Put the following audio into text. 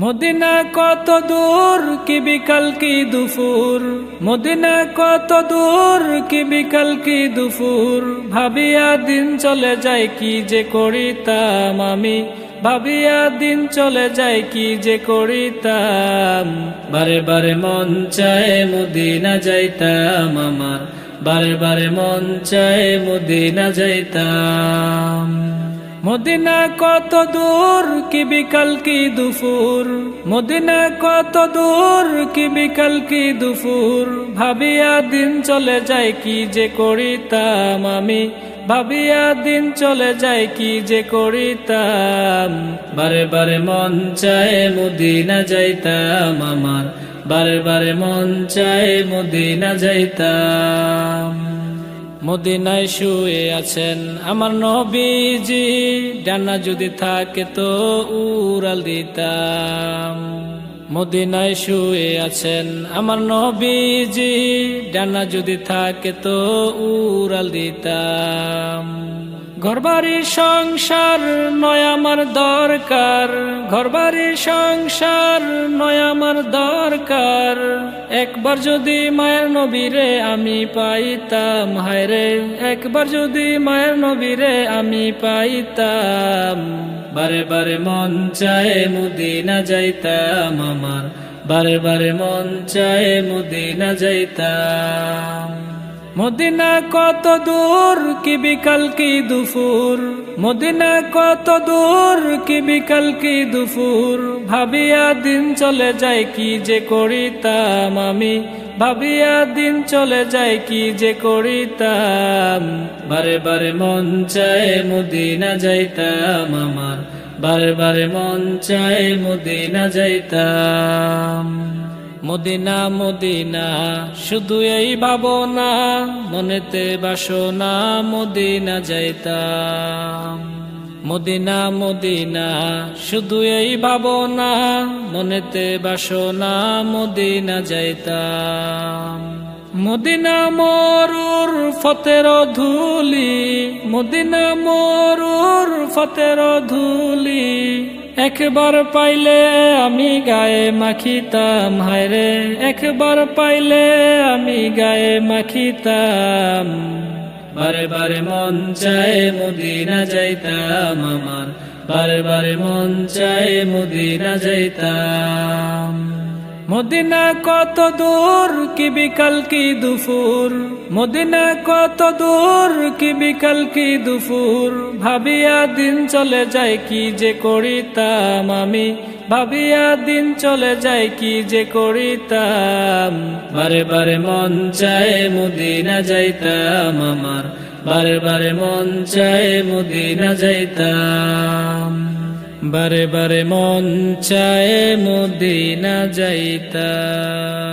Medina কত দূর কি বিকাল কি দুপুর, মদিনা কত দূর কি বিকাল কি দুপুর, ভাবিয়া দিন চলে যায় কি যে করিতাম আমি, ভাবিয়া দিন চলে যায় কি যে করিতাম। বারে বারে মন চায় মদিনা যাইতাম আমার, বারে বারে মন চায় মদিনা যাইতাম। মদিনা কত দূর কি বিকাল কি দুপুর, মদিনা কত দূর কি বিকাল কি দুপুর, ভাবিয়া দিন চলে যায় কি যে করিতাম আমি, ভাবিয়া দিন চলে যায় কি যে করিতাম। বারে বারে মন চায় মদিনা যাইতাম আমার, বারে বারে মন চায় মদিনা যাইতাম। মদিনায় শুয়ে আছেন আমার নবীজি, ডানা যদি থাকে তো উড়াল দিতাম। মদিনায় শুয়ে আছেন আমার নবীজি, ডানা যদি থাকে তো উড়াল দিতাম। ঘরবাড়ি সংসার নয় আমার দরকার, ঘরবাড়ি সংসার নয় আমার দরকার, একবার যদি মায়ের নবীরে আমি পাইতাম, হায় রে একবার যদি মায়ের নবীরে আমি পাইতাম। বারে বারে মন চায় মদিনা যাইতাম আমার, বারে বারে মন চায় মদিনা যাইতাম। মদিনা কত দূর কি বিকাল কি দুপুর, মদিনা কত দূর কি বিকাল কি দুপুর, ভাবিয়া দিন চলে যায় কি যে করিতাম আমি, ভাবিয়া দিন চলে যায় কি যে করিতাম। বারে বারে মন চায় মদিনা যাইতাম আমার, বারে বারে মন চায় মদিনা যাইতাম। মদিনা মদিনা শুধু এই ভাবনা, মনেতে বাসনা মদিনা যাইতাম। মদিনা মদিনা শুধু এই ভাবনা, মনেতে বাসনা মদিনা যাইতাম। মদিনা মরুর ফতের ধুলি, মদিনা মরুর ফতের ধুলি, একবার পাইলে আমি গায়ে মাখিতাম, হায় রে একবার পাইলে আমি গায়ে মাখিতাম। বারে বারে মন চায় মদিনা যাইতাম আমার, বারে বারে মন চায় মদিনা যাইতাম। মদিনা কত দূর কি বিকাল কি দুপুর, মদিনা কত দূর কি বিকাল কি দুপুর, ভাবিয়া দিন চলে যায় কি যে করিতাম আমি, ভাবিয়া দিন চলে যায় কি যে করিতাম। বারে বারে মন চায় মদিনা যাইতাম আমার, বারে বারে মন চায় মদিনা যাইতাম। বারে বারে মন চায় মদিনা যাইতাম।